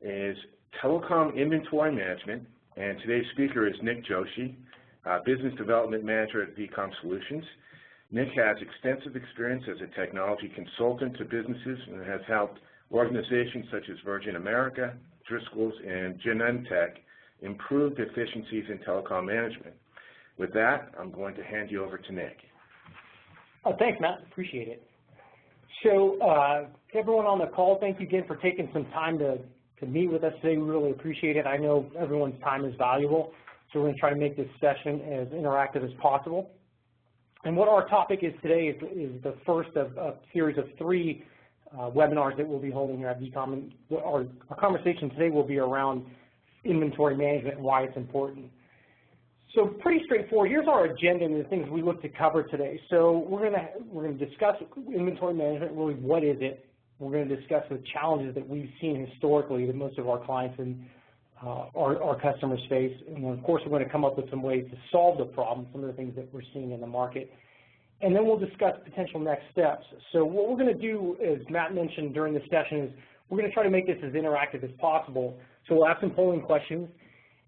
is Telecom Inventory Management, and today's speaker is Nick Joshi, Business Development Manager at vCom Solutions. Nick has extensive experience as a technology consultant to businesses and has helped organizations such as Virgin America, Driscoll's, and Genentech improve efficiencies in telecom management. With that, I'm going to hand you over to Nick. Thanks, Matt. Appreciate it. So, everyone on the call, thank you again for taking some time to meet with us today. We really appreciate it. I know everyone's time is valuable, so we're going to try to make this session as interactive as possible. And what our topic is today is the first of a series of 3 webinars that we'll be holding here at vCom. And our conversation today will be around inventory management and why it's important. So pretty straightforward. Here's our agenda and the things we look to cover today. So we're going to discuss inventory management. Really, what is it? We're going to discuss the challenges that we've seen historically that most of our clients and our customers face. And then, of course, we're going to come up with some ways to solve the problem, some of the things that we're seeing in the market. And then we'll discuss potential next steps. So what we're going to do, as Matt mentioned during the session, is we're going to try to make this as interactive as possible. So we'll have some polling questions.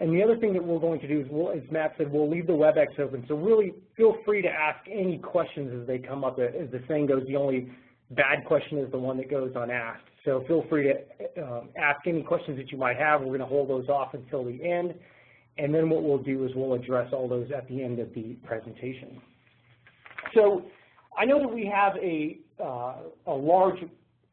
And the other thing that we're going to do is, as Matt said, we'll leave the WebEx open. So really feel free to ask any questions as they come up. As the saying goes, the only bad question is the one that goes unasked. So feel free to ask any questions that you might have. We're going to hold those off until the end. And then what we'll do is we'll address all those at the end of the presentation. So I know that we have a large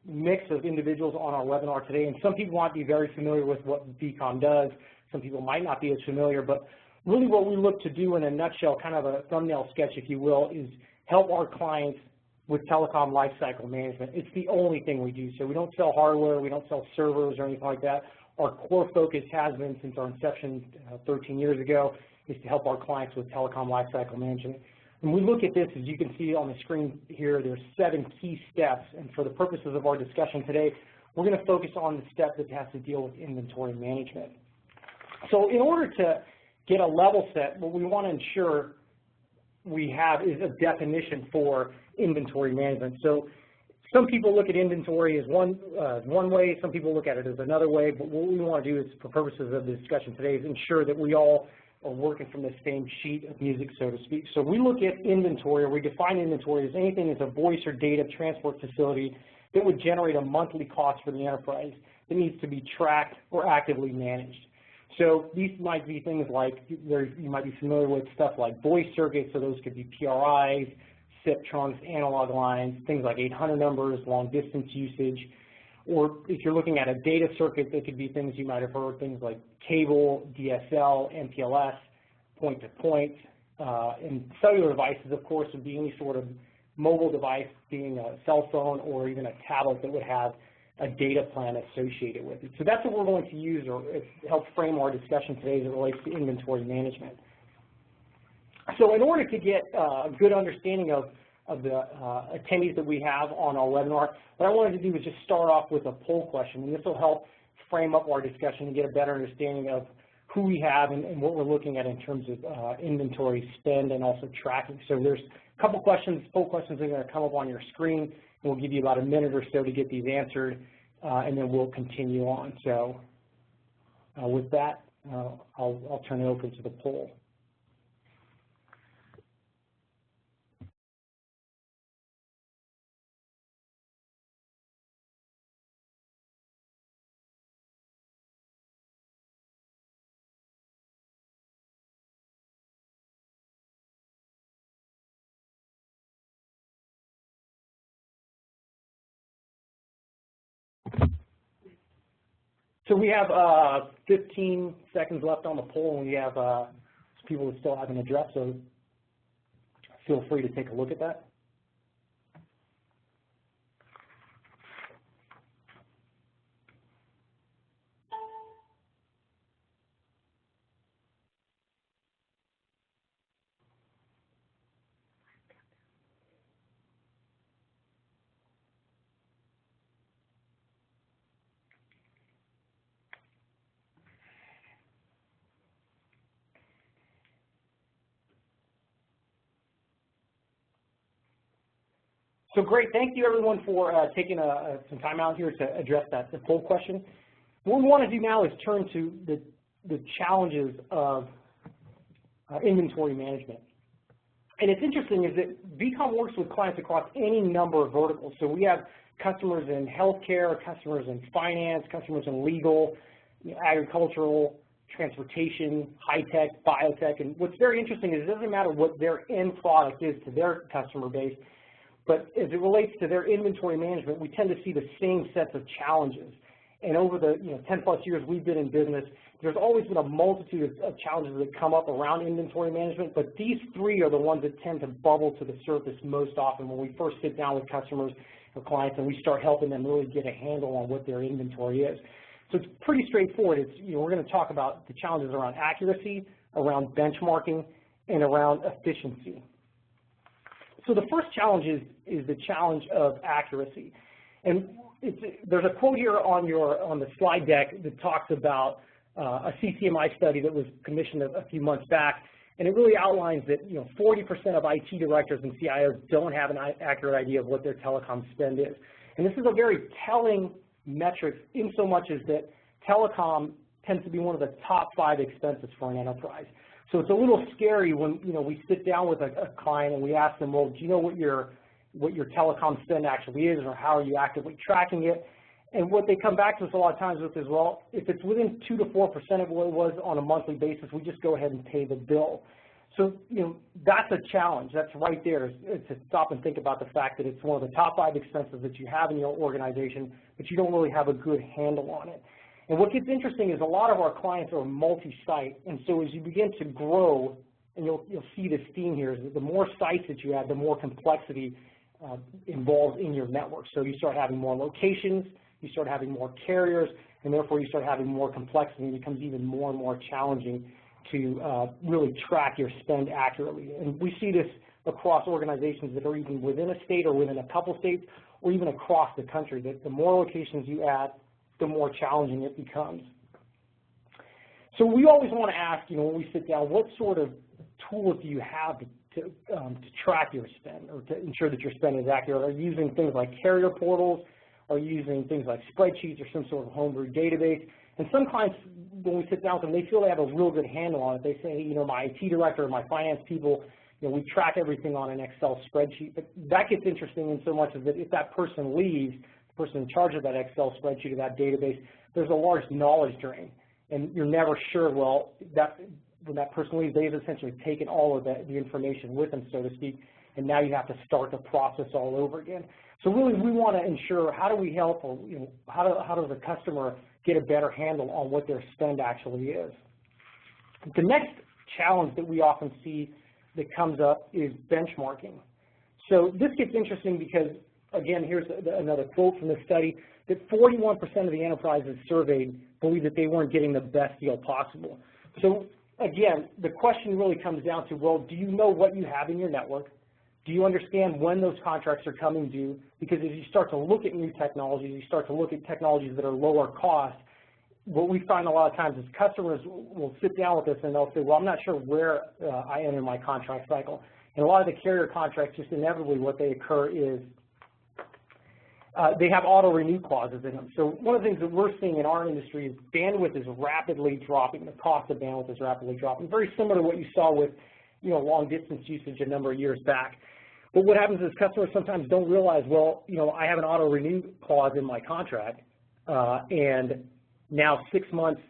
mix of individuals on our webinar today, and some people might be very familiar with what vCom does. Some people might not be as familiar, but really what we look to do in a nutshell, kind of a thumbnail sketch, if you will, is help our clients with telecom lifecycle management. It's the only thing we do. So we don't sell hardware, we don't sell servers or anything like that. Our core focus has been, since our inception 13 years ago, is to help our clients with telecom lifecycle management. When we look at this, as you can see on the screen here, there's 7 key steps, and for the purposes of our discussion today, we're going to focus on the step that has to deal with inventory management. So in order to get a level set, what we want to ensure we have is a definition for inventory management. So some people look at inventory as one way, some people look at it as another way, but what we want to do is, for purposes of the discussion today, is ensure that we all are working from the same sheet of music, so to speak. So we look at inventory, or we define inventory as anything that's a voice or data transport facility that would generate a monthly cost for the enterprise that needs to be tracked or actively managed. So these might be things like, you might be familiar with stuff like voice circuits, so those could be PRIs, SIP trunks, analog lines, things like 800 numbers, long distance usage. Or if you're looking at a data circuit, there could be things you might have heard, things like cable, DSL, MPLS, point-to-point. And cellular devices, of course, would be any sort of mobile device, being a cell phone or even a tablet that would have a data plan associated with it. So that's what we're going to use or help frame our discussion today as it relates to inventory management. So in order to get a good understanding of the attendees that we have on our webinar, what I wanted to do was just start off with a poll question, and this will help frame up our discussion and get a better understanding of who we have and what we're looking at in terms of inventory spend and also tracking. So there's a couple questions, poll questions that are going to come up on your screen. We'll give you about a minute or so to get these answered, and then we'll continue on. So with that, I'll turn it open to the poll. So we have 15 seconds left on the poll, and we have some people that still haven't addressed, so feel free to take a look at that. So great, thank you everyone for taking some time out here to address the poll question. What we want to do now is turn to the challenges of inventory management. And it's interesting is that vCom works with clients across any number of verticals. So we have customers in healthcare, customers in finance, customers in legal, agricultural, transportation, high-tech, biotech. And what's very interesting is it doesn't matter what their end product is to their customer base, but as it relates to their inventory management, we tend to see the same sets of challenges. And over the 10-plus years we've been in business, there's always been a multitude of challenges that come up around inventory management, but these three are the ones that tend to bubble to the surface most often when we first sit down with customers or clients and we start helping them really get a handle on what their inventory is. So it's pretty straightforward. We're going to talk about the challenges around accuracy, around benchmarking, and around efficiency. So the first challenge is the challenge of accuracy. And there's a quote here on the slide deck that talks about a CCMI study that was commissioned a few months back, and it really outlines that 40% of IT directors and CIOs don't have an accurate idea of what their telecom spend is. And this is a very telling metric in so much as that telecom tends to be one of the top 5 expenses for an enterprise. So it's a little scary when we sit down with a client and we ask them, well, do you know what your telecom spend actually is, or how are you actively tracking it? And what they come back to us a lot of times with is, well, if it's within 2 to 4% of what it was on a monthly basis, we just go ahead and pay the bill. So, that's a challenge. That's right there, to stop and think about the fact that it's one of the top 5 expenses that you have in your organization, but you don't really have a good handle on it. And what gets interesting is a lot of our clients are multi-site, and so as you begin to grow, and you'll see this theme here, is that the more sites that you add, the more complexity involved in your network. So you start having more locations, you start having more carriers, and therefore you start having more complexity, and it becomes even more and more challenging to really track your spend accurately. And we see this across organizations that are even within a state or within a couple states or even across the country, that the more locations you add, the more challenging it becomes. So we always want to ask, when we sit down, what sort of tools do you have to track your spend or to ensure that your spend is accurate? Are you using things like carrier portals? Are you using things like spreadsheets or some sort of homebrew database? And some clients, when we sit down with them, they feel they have a real good handle on it. They say, my IT director or my finance people, we track everything on an Excel spreadsheet. But that gets interesting in so much as that if that person leaves, the person in charge of that Excel spreadsheet or that database, there's a large knowledge drain. And you're never sure, well, when that person leaves, they've essentially taken all of the information with them, so to speak, and now you have to start the process all over again. So really, we want to ensure, how do we help, or how does the customer get a better handle on what their spend actually is? The next challenge that we often see that comes up is benchmarking. So this gets interesting because, again, here's another quote from the study, that 41% of the enterprises surveyed believe that they weren't getting the best deal possible. So again, the question really comes down to, well, do you know what you have in your network? Do you understand when those contracts are coming due? Because as you start to look at new technologies, you start to look at technologies that are lower cost, what we find a lot of times is customers will sit down with us and they'll say, well, I'm not sure where I am in my contract cycle. And a lot of the carrier contracts, just inevitably what they occur is they have auto-renew clauses in them. So one of the things that we're seeing in our industry is bandwidth is rapidly dropping. The cost of bandwidth is rapidly dropping, very similar to what you saw with long-distance usage a number of years back. But what happens is customers sometimes don't realize, well, I have an auto-renew clause in my contract, and now 6 months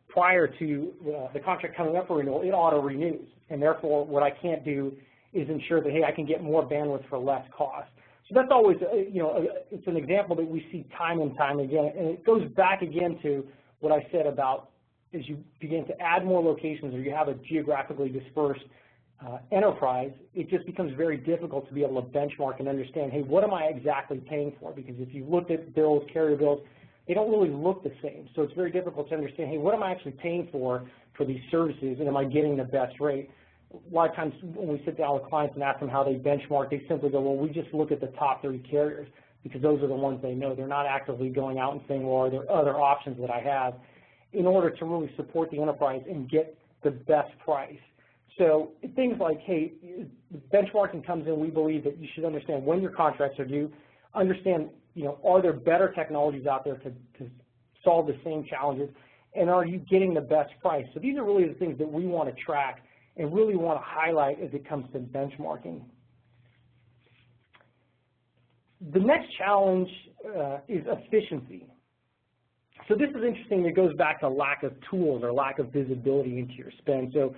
prior to the contract coming up for renewal, it auto-renews. And therefore, what I can't do is ensure that, hey, I can get more bandwidth for less cost. So that's always, it's an example that we see time and time again. And it goes back again to what I said about as you begin to add more locations or you have a geographically dispersed enterprise, it just becomes very difficult to be able to benchmark and understand, hey, what am I exactly paying for? Because if you looked at bills, carrier bills, they don't really look the same. So it's very difficult to understand, hey, what am I actually paying for these services, and am I getting the best rate? A lot of times when we sit down with clients and ask them how they benchmark, they simply go, well, we just look at the top 30 carriers because those are the ones they know. They're not actively going out and saying, well, are there other options that I have in order to really support the enterprise and get the best price? So things like, hey, benchmarking comes in, we believe that you should understand when your contracts are due, understand, are there better technologies out there to solve the same challenges, and are you getting the best price? So these are really the things that we want to track and really want to highlight as it comes to benchmarking. The next challenge is efficiency. So this is interesting. It goes back to lack of tools or lack of visibility into your spend. So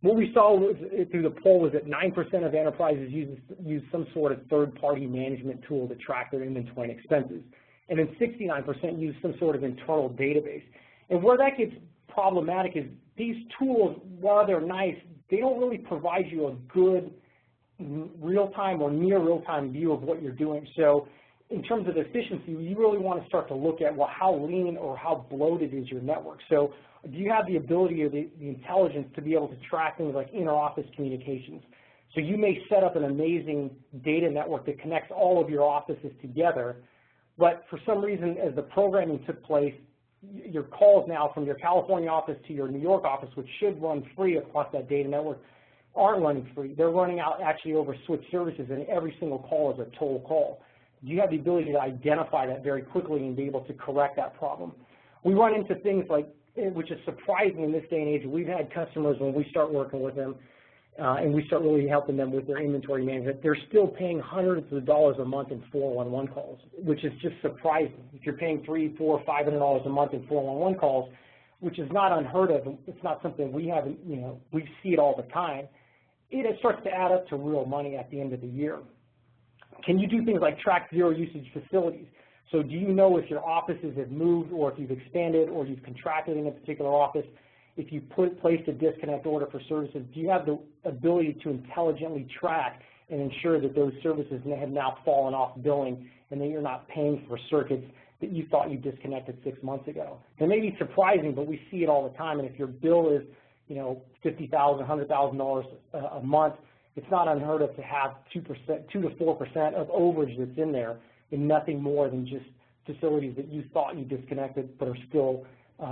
what we saw was, through the poll, was that 9% of enterprises use some sort of third-party management tool to track their inventory and expenses. And then 69% use some sort of internal database. And where that gets problematic is these tools, while they're nice, they don't really provide you a good real-time or near real-time view of what you're doing. So in terms of efficiency, you really want to start to look at, well, how lean or how bloated is your network? So do you have the ability or the intelligence to be able to track things like inter-office communications? So you may set up an amazing data network that connects all of your offices together, but for some reason, as the programming took place, your calls now from your California office to your New York office, which should run free across that data network, aren't running free. They're running out actually over switch services, and every single call is a toll call. Do you have the ability to identify that very quickly and be able to correct that problem? We run into things like, which is surprising in this day and age, we've had customers when we start working with them and we start really helping them with their inventory management, they're still paying hundreds of dollars a month in 411 calls, which is just surprising. If you're paying $300, $400, $500 a month in 411 calls, which is not unheard of, it's not something we haven't, we see it all the time, it starts to add up to real money at the end of the year. Can you do things like track zero usage facilities? So do you know if your offices have moved or if you've expanded or you've contracted in a particular office? If you placed a disconnect order for services, do you have the ability to intelligently track and ensure that those services have now fallen off billing and that you're not paying for circuits that you thought you disconnected 6 months ago? It may be surprising, but we see it all the time, and if your bill is $50,000, $100,000 a month, it's not unheard of to have 2% to 4% of overage that's in there, and nothing more than just facilities that you thought you disconnected but are still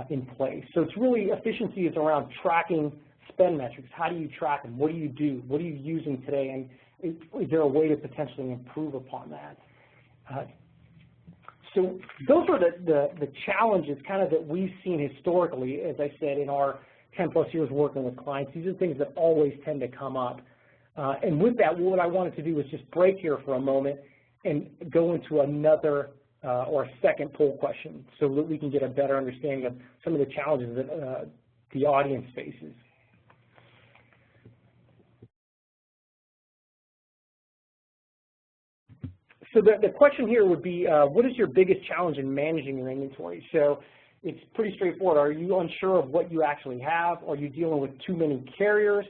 in place. So it's really, efficiency is around tracking spend metrics. How do you track them? What do you do? What are you using today? And is there a way to potentially improve upon that? So those are the challenges kind of that we've seen historically, as I said, in our 10+ years working with clients. These are things that always tend to come up. And with that, what I wanted to do was just break here for a moment and go into another or a second poll question so that we can get a better understanding of some of the challenges that the audience faces. So the question here would be, what is your biggest challenge in managing your inventory? So it's pretty straightforward. Are you unsure of what you actually have? Are you dealing with too many carriers?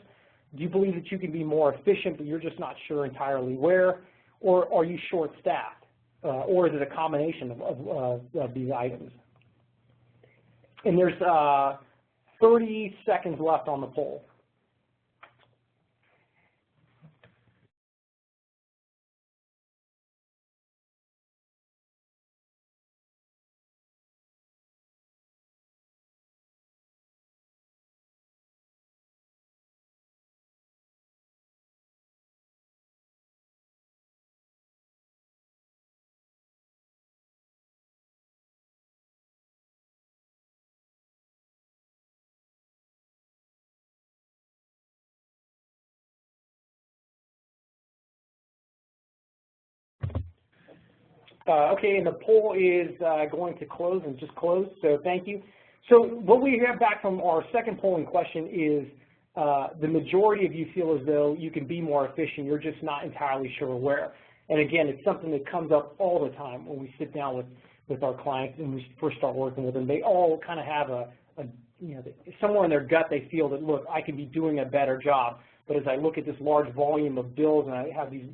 Do you believe that you can be more efficient, but you're just not sure entirely where? Or are you short-staffed? Or is it a combination of these items? And there's 30 seconds left on the poll. Okay, and the poll is going to close and just closed, so thank you. So what we have back from our second polling question is the majority of you feel as though you can be more efficient, you're just not entirely sure where. And again, it's something that comes up all the time when we sit down with our clients and we first start working with them. They all kind of have somewhere in their gut they feel that, look, I can be doing a better job. But as I look at this large volume of bills and I have these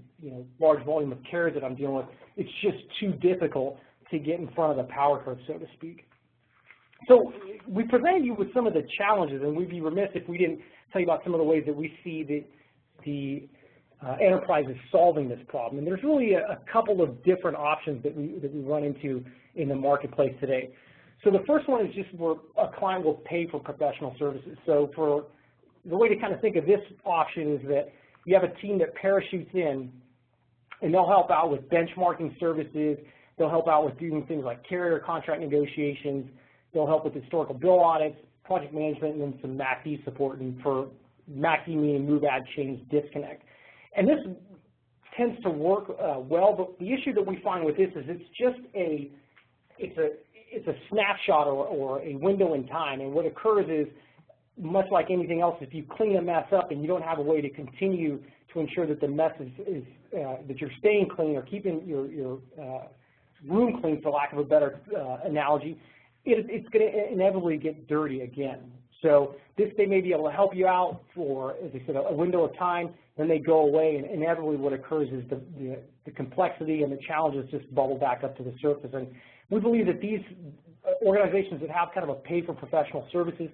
large volume of carriers that I'm dealing with, it's just too difficult to get in front of the power curve, so to speak. So we presented you with some of the challenges, and we'd be remiss if we didn't tell you about some of the ways that we see the enterprise is solving this problem. And there's really a couple of different options that we run into in the marketplace today. So the first one is just where a client will pay for professional services. So for the way to kind of think of this option is that you have a team that parachutes in, and they'll help out with benchmarking services. They'll help out with doing things like carrier contract negotiations. They'll help with historical bill audits, project management, and then some MACD support, and for MACD meaning move, add, change, disconnect. And this tends to work well, but the issue that we find with this is it's a snapshot or a window in time, and what occurs is, much like anything else, if you clean a mess up and you don't have a way to continue to ensure that the mess is that you're staying clean or keeping your room clean, for lack of a better analogy, it's going to inevitably get dirty again. So they may be able to help you out for, as I said, a window of time, then they go away, and inevitably what occurs is the complexity and the challenges just bubble back up to the surface. And we believe that these organizations that have kind of a pay-for-professional services,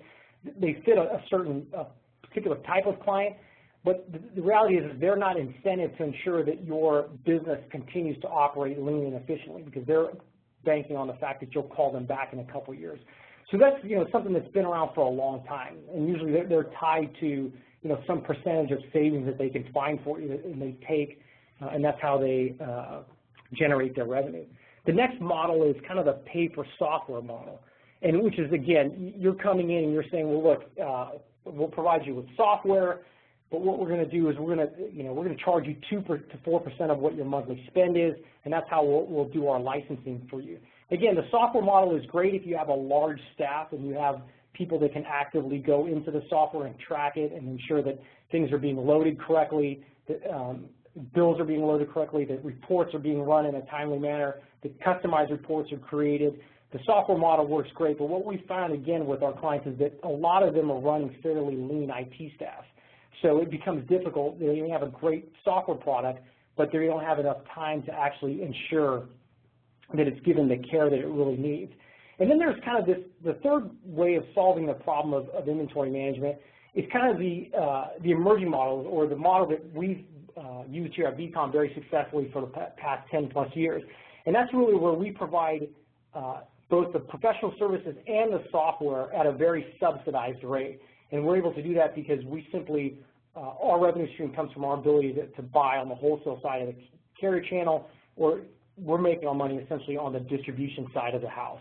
they fit a certain particular type of client, but the reality is they're not incented to ensure that your business continues to operate lean and efficiently, because they're banking on the fact that you'll call them back in a couple of years. So that's something that's been around for a long time, and usually they're tied to some percentage of savings that they can find for you, and they take, and that's how they generate their revenue. The next model is kind of the pay-for-software model, and which is, again, you're coming in and you're saying, well, look, we'll provide you with software, but what we're going to do is we're going to charge you 2 to 4% of what your monthly spend is, and that's how we'll do our licensing for you. Again, the software model is great if you have a large staff and you have people that can actively go into the software and track it and ensure that things are being loaded correctly, that bills are being loaded correctly, that reports are being run in a timely manner, that customized reports are created. The software model works great, but what we found, again, with our clients is that a lot of them are running fairly lean IT staff. So it becomes difficult. They may have a great software product, but they don't have enough time to actually ensure that it's given the care that it really needs. And then there's kind of the third way of solving the problem of inventory management is kind of the emerging model, or the model that we've used here at vCom very successfully for the past 10 plus years. And that's really where we provide both the professional services and the software at a very subsidized rate. And we're able to do that because we simply, our revenue stream comes from our ability to buy on the wholesale side of the carrier channel, or we're making our money essentially on the distribution side of the house.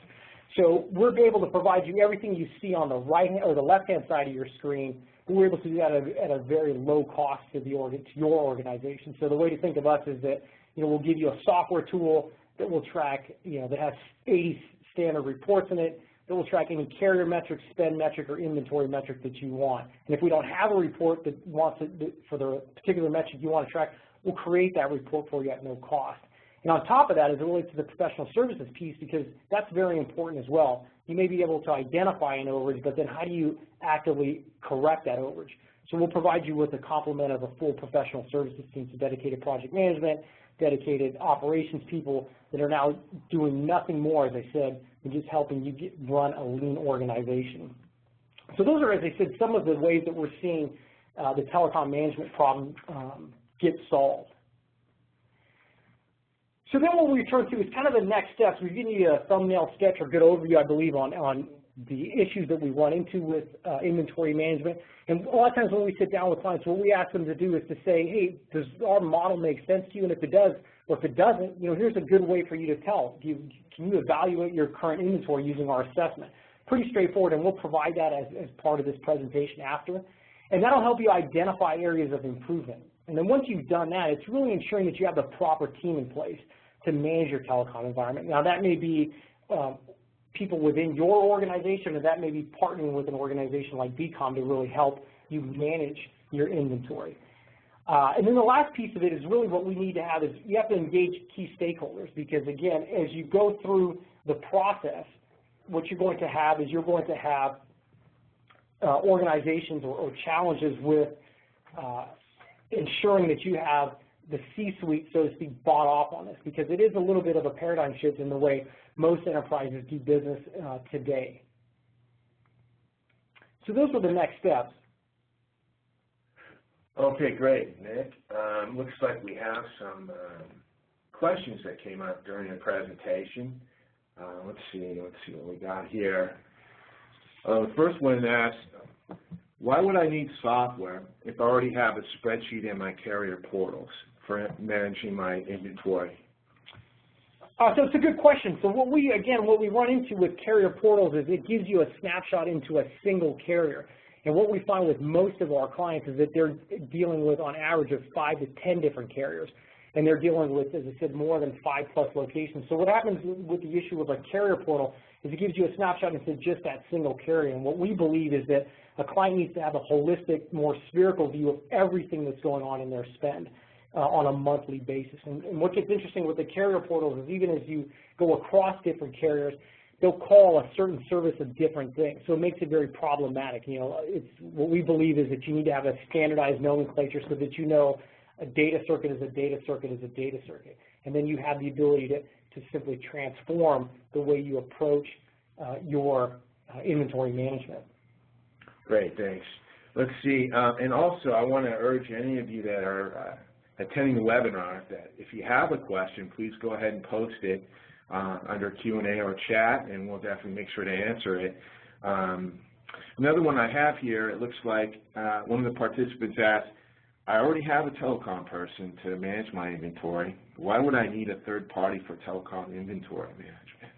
So we're able to provide you everything you see on the right or the left-hand side of your screen. We're able to do that at a very low cost to your organization. So the way to think of us is that we'll give you a software tool that will track, that has 80 standard reports in it, that will track any carrier metric, spend metric, or inventory metric that you want. And if we don't have a report that wants it for the particular metric you want to track, we'll create that report for you at no cost. And on top of that, as it relates to the professional services piece, because that's very important as well, you may be able to identify an overage, but then how do you actively correct that overage? So we'll provide you with a complement of a full professional services team, so dedicated project management, dedicated operations people that are now doing nothing more, as I said, than just helping you run a lean organization. So those are, as I said, some of the ways that we're seeing the telecom management problem get solved. So then what we turn to is kind of the next steps. We've given you a thumbnail sketch or good overview, I believe, on the issues that we run into with inventory management. And a lot of times when we sit down with clients, what we ask them to do is to say, hey, does our model make sense to you? And if it does, or if it doesn't, here's a good way for you to tell. Can you evaluate your current inventory using our assessment? Pretty straightforward, and we'll provide that as part of this presentation after. And that'll help you identify areas of improvement. And then once you've done that, it's really ensuring that you have the proper team in place to manage your telecom environment. Now, that may be people within your organization, or that may be partnering with an organization like vCom to really help you manage your inventory. And then the last piece of it is really what we need to have is you have to engage key stakeholders, because, again, as you go through the process, what you're going to have is you're going to have organizations or challenges with ensuring that you have the C-suite, so to speak, bought off on this, because it is a little bit of a paradigm shift in the way most enterprises do business today. So those are the next steps. Okay, great, Nick. Looks like we have some questions that came up during the presentation. Let's see what we got here. The first one asks, why would I need software if I already have a spreadsheet in my carrier portals for managing my inventory? So it's a good question. So what we run into with carrier portals is it gives you a snapshot into a single carrier. And what we find with most of our clients is that they're dealing with, on average, of 5 to 10 different carriers. And they're dealing with, as I said, more than 5+ locations. So what happens with the issue of a carrier portal is it gives you a snapshot into just that single carrier. And what we believe is that a client needs to have a holistic, more spherical view of everything that's going on in their spend on a monthly basis. And what gets interesting with the carrier portals is even as you go across different carriers, they'll call a certain service a different thing. So it makes it very problematic. You know, what we believe is that you need to have a standardized nomenclature so that you know a data circuit is a data circuit is a data circuit. And then you have the ability to simply transform the way you approach your inventory management. Great, thanks. Let's see, and also I want to urge any of you that are attending the webinar that if you have a question, please go ahead and post it under Q&A or chat, and we'll definitely make sure to answer it. Another one I have here, it looks like one of the participants asked, I already have a telecom person to manage my inventory. Why would I need a third party for telecom inventory management?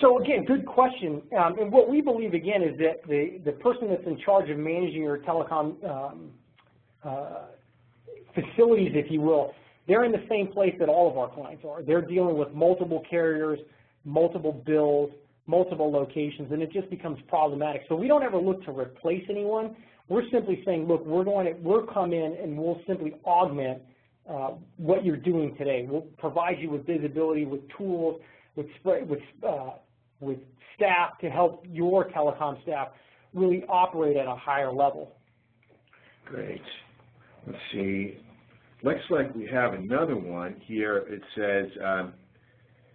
So again, good question. And what we believe, again, is that the person that's in charge of managing your telecom facilities, if you will, they're in the same place that all of our clients are. They're dealing with multiple carriers, multiple bills, multiple locations, and it just becomes problematic. So we don't ever look to replace anyone. We're simply saying, look, we'll come in and we'll simply augment what you're doing today. We'll provide you with visibility, with tools, with staff to help your telecom staff really operate at a higher level. Great. Let's see. Looks like we have another one here. It says,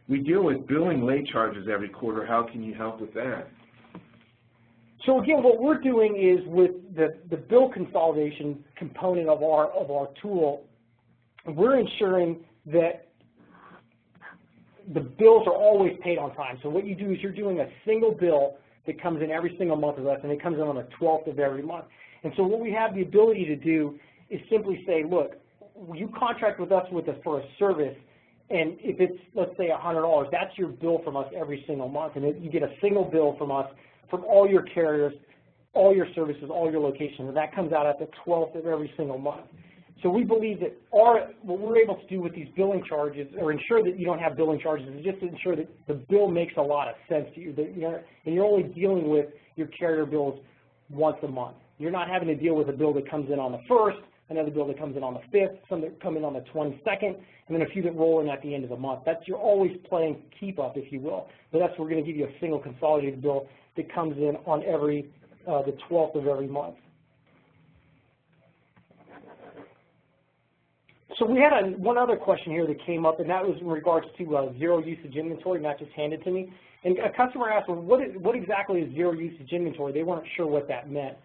we deal with billing late charges every quarter. How can you help with that? So again, what we're doing is with the bill consolidation component of our tool, we're ensuring that the bills are always paid on time. So what you do is you're doing a single bill that comes in every single month with us, and it comes in on the 12th of every month. And so what we have the ability to do is simply say, look, you contract with us for a service, and if it's, let's say, $100, that's your bill from us every single month. And you get a single bill from us from all your carriers, all your services, all your locations, and that comes out at the 12th of every single month. So we believe that what we're able to do with these billing charges, or ensure that you don't have billing charges, is just to ensure that the bill makes a lot of sense to you, and you're only dealing with your carrier bills once a month. You're not having to deal with a bill that comes in on the 1st, another bill that comes in on the 5th, some that come in on the 22nd, and then a few that roll in at the end of the month. You're always playing keep up, if you will. But that's we're going to give you a single consolidated bill that comes in on the 12th of every month. So we had one other question here that came up, and that was in regards to zero usage inventory, not just handed to me. And a customer asked, well, what exactly is zero usage inventory? They weren't sure what that meant.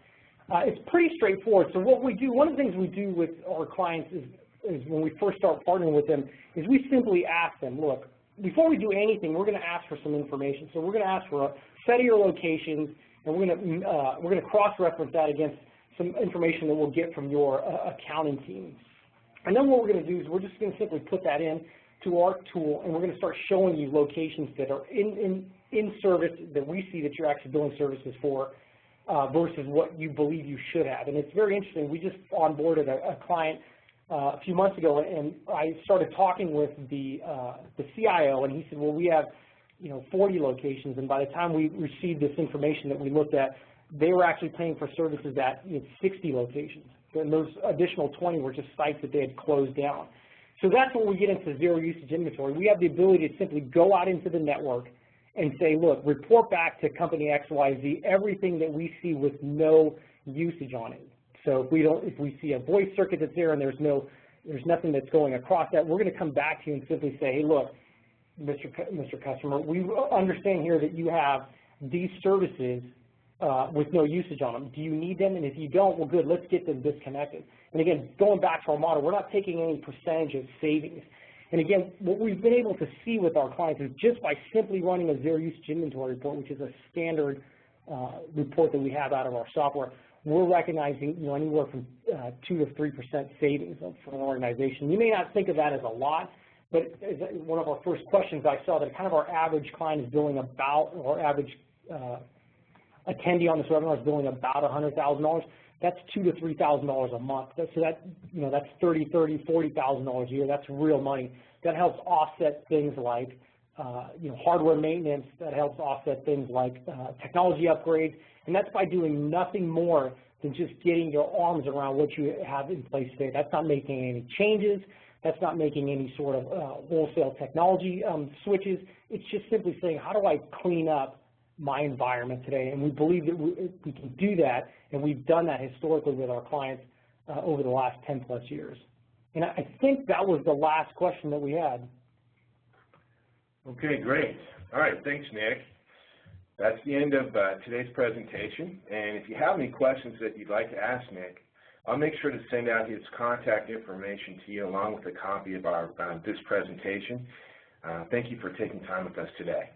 It's pretty straightforward. So what we do, one of the things we do with our clients is when we first start partnering with them, is we simply ask them, look, before we do anything, we're going to ask for some information. So we're going to ask for a set of your locations, and we're going to cross-reference that against some information that we'll get from your accounting team. And then what we're going to do is we're just going to simply put that in to our tool, and we're going to start showing you locations that are in service that we see that you're actually billing services for versus what you believe you should have. And it's very interesting. We just onboarded a client a few months ago, and I started talking with the CIO, and he said, well, we have 40 locations, and by the time we received this information that we looked at, they were actually paying for services at 60 locations. And those additional 20 were just sites that they had closed down. So that's when we get into zero usage inventory. We have the ability to simply go out into the network and say, look, report back to company XYZ everything that we see with no usage on it. So if we see a voice circuit that's there and there's nothing that's going across that, we're going to come back to you and simply say, hey, look, Mr. Customer, we understand here that you have these services with no usage on them. Do you need them? And if you don't, well, good, let's get them disconnected. And again, going back to our model, we're not taking any percentage of savings. And again, what we've been able to see with our clients is just by simply running a zero usage inventory report, which is a standard report that we have out of our software, we're recognizing anywhere from 2 to 3% savings for an organization. You may not think of that as a lot, but as one of our first questions, I saw that kind of our average client is billing about, or average attendee on this webinar is billing about $100,000. That's $2,000 to $3,000 a month. So that, that's $40,000 a year. That's real money. That helps offset things like, hardware maintenance. That helps offset things like technology upgrades, and that's by doing nothing more than just getting your arms around what you have in place today. That's not making any changes. That's not making any sort of wholesale technology switches. It's just simply saying, how do I clean up my environment today? And we believe that we can do that, and we've done that historically with our clients over the last 10 plus years. And I think that was the last question that we had. Okay, great. All right, thanks, Nick. That's the end of today's presentation. And if you have any questions that you'd like to ask Nick, I'll make sure to send out his contact information to you along with a copy of this presentation. Thank you for taking time with us today.